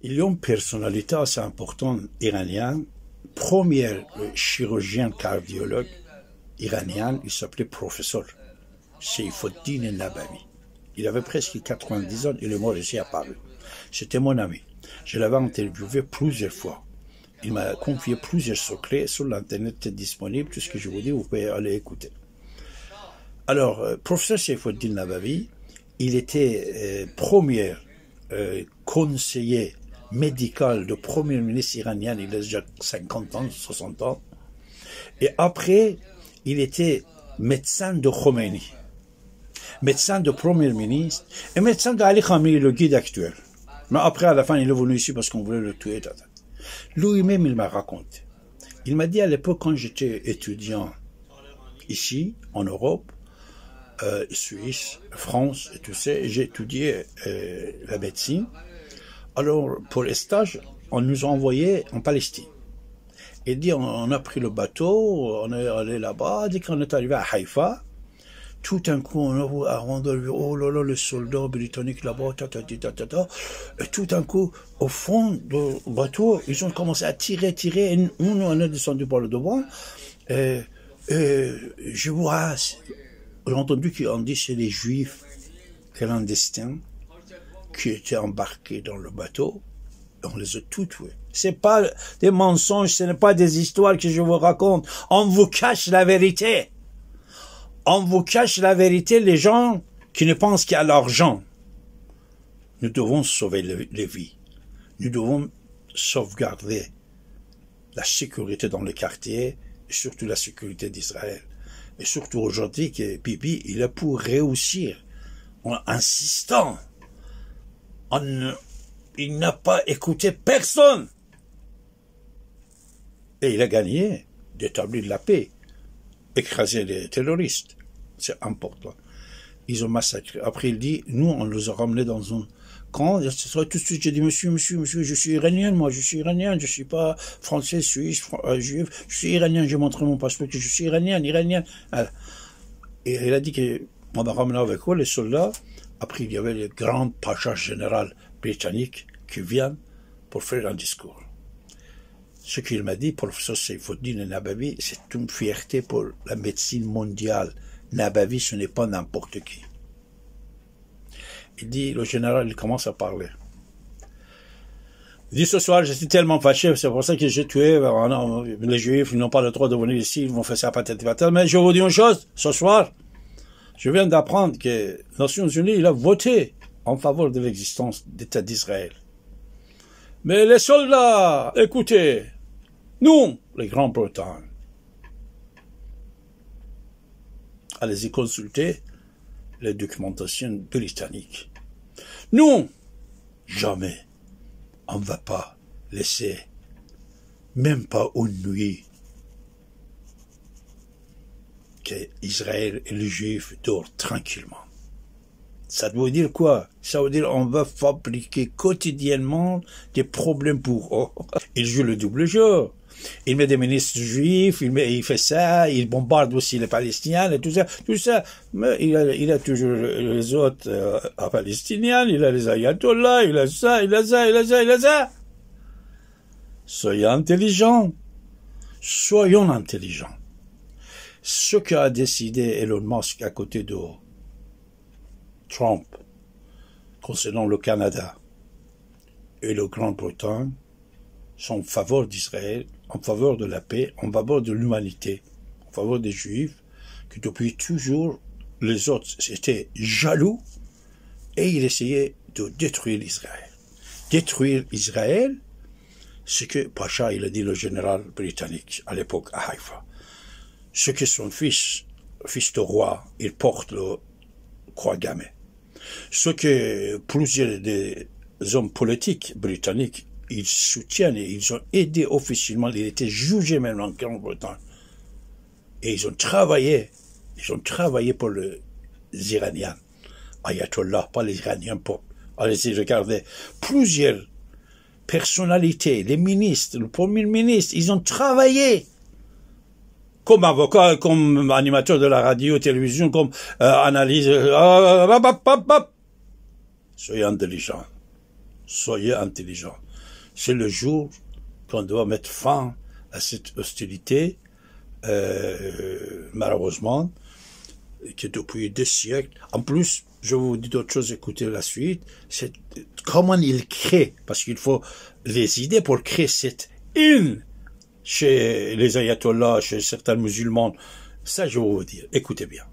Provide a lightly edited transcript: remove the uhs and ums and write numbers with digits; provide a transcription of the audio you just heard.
Il y a une personnalité assez importante iranienne, premier chirurgien cardiologue iranien, il s'appelait professeur Seyfuddin el-Nabavi. Il avait presque 90 ans, il est mort ici à Paris. C'était mon ami. Je l'avais interviewé plusieurs fois. Il m'a confié plusieurs secrets sur l'internet disponible. Tout ce que je vous dis, vous pouvez aller écouter. Alors, professeur Seyfuddin el-Nabavi, il était premier conseiller médical de premier ministre iranien, il a déjà 50 ans, 60 ans. Et après, il était médecin de Khomeini, médecin de premier ministre et médecin d'Ali Khamenei, le guide actuel. Mais après, à la fin, il est venu ici parce qu'on voulait le tuer. Lui-même, il m'a raconté. Il m'a dit à l'époque, quand j'étais étudiant ici, en Europe, Suisse, France, et tout ça, j'ai étudié la médecine. Alors, pour les stages, on nous a envoyés en Palestine. Il dit, on a pris le bateau, on est allé là-bas, dès qu'on est arrivé à Haïfa, tout d'un coup, on a entendu, oh là là, les soldats britanniques là-bas, et tout d'un coup, au fond du bateau, ils ont commencé à tirer, et nous, on est descendu par le devant, je vois, j'ai entendu qu'on dit c'est les Juifs clandestins qui étaient embarqués dans le bateau, on les a tous tués. C'est pas des mensonges, ce n'est pas des histoires que je vous raconte. On vous cache la vérité. On vous cache la vérité, les gens qui ne pensent qu'à l'argent. Nous devons sauver les vies. Nous devons sauvegarder la sécurité dans les quartiers, et surtout la sécurité d'Israël. Et surtout aujourd'hui que Bibi, il a pour réussir, en insistant. Il n'a pas écouté personne. Et il a gagné d'établir la paix, écraser les terroristes. C'est important. Ils ont massacré. Après, il dit, nous, on les a ramenés dans un camp. Tout de suite, j'ai dit, monsieur, je suis iranien, moi, je suis iranien, je suis pas français, suisse, juif, je suis iranien, j'ai montré mon passeport, que je suis iranien. Et il a dit qu'on va ramener avec eux les soldats. Après, il y avait le grand pacha général britannique qui vient pour faire un discours. Ce qu'il m'a dit, professeur Seyfuddin el-Nabavi, c'est une fierté pour la médecine mondiale. Nabavi, ce n'est pas n'importe qui. Il dit, le général, il commence à parler. Il dit, ce soir, je suis tellement fâché, c'est pour ça que j'ai tué, les Juifs, ils n'ont pas le droit de venir ici, ils vont faire ça, patati. Mais je vous dis une chose, ce soir, je viens d'apprendre que les Nations Unies, il a voté en faveur de l'existence d'État d'Israël. Mais les soldats, écoutez, nous, les Grands-Bretagne, allez-y consulter les documentations britanniques. Nous, jamais, on ne va pas laisser, même pas une nuit, qu'Israël et les Juifs dorment tranquillement. Ça veut dire quoi? Ça veut dire on va fabriquer quotidiennement des problèmes pour eux. Il joue le double jeu. Il met des ministres juifs, il fait ça, il bombarde aussi les Palestiniens et tout ça. Mais il a toujours les autres Palestiniens, il a les ayatollahs, il a ça. Soyez intelligents. Soyons intelligents. Ce qu'a décidé Elon Musk à côté de Trump concernant le Canada et la Grande-Bretagne sont en faveur d'Israël, en faveur de la paix, en faveur de l'humanité, en faveur des Juifs, que depuis toujours les autres étaient jaloux et ils essayaient de détruire Israël. Détruire Israël, ce que Pacha, il a dit le général britannique à l'époque à Haïfa. Ce que son fils de roi, il porte le croix gammée. Ce que plusieurs des hommes politiques britanniques, ils soutiennent et ils ont aidé officiellement, ils étaient jugés même en Grande-Bretagne. Et ils ont travaillé pour les Iraniens. Ayatollah, pas les Iraniens, allez-y, regardez. Plusieurs personnalités, les ministres, le premier ministre, ils ont travaillé comme avocat, comme animateur de la radio, télévision, comme analyse. Soyez intelligents. Soyez intelligents. c'est le jour qu'on doit mettre fin à cette hostilité, malheureusement, qui depuis des siècles. En plus, je vous dis d'autres choses, écoutez la suite, c'est comment il crée, parce qu'il faut les idées pour créer cette haine chez les ayatollahs, chez certains musulmans. Ça, je vais vous dire, écoutez bien.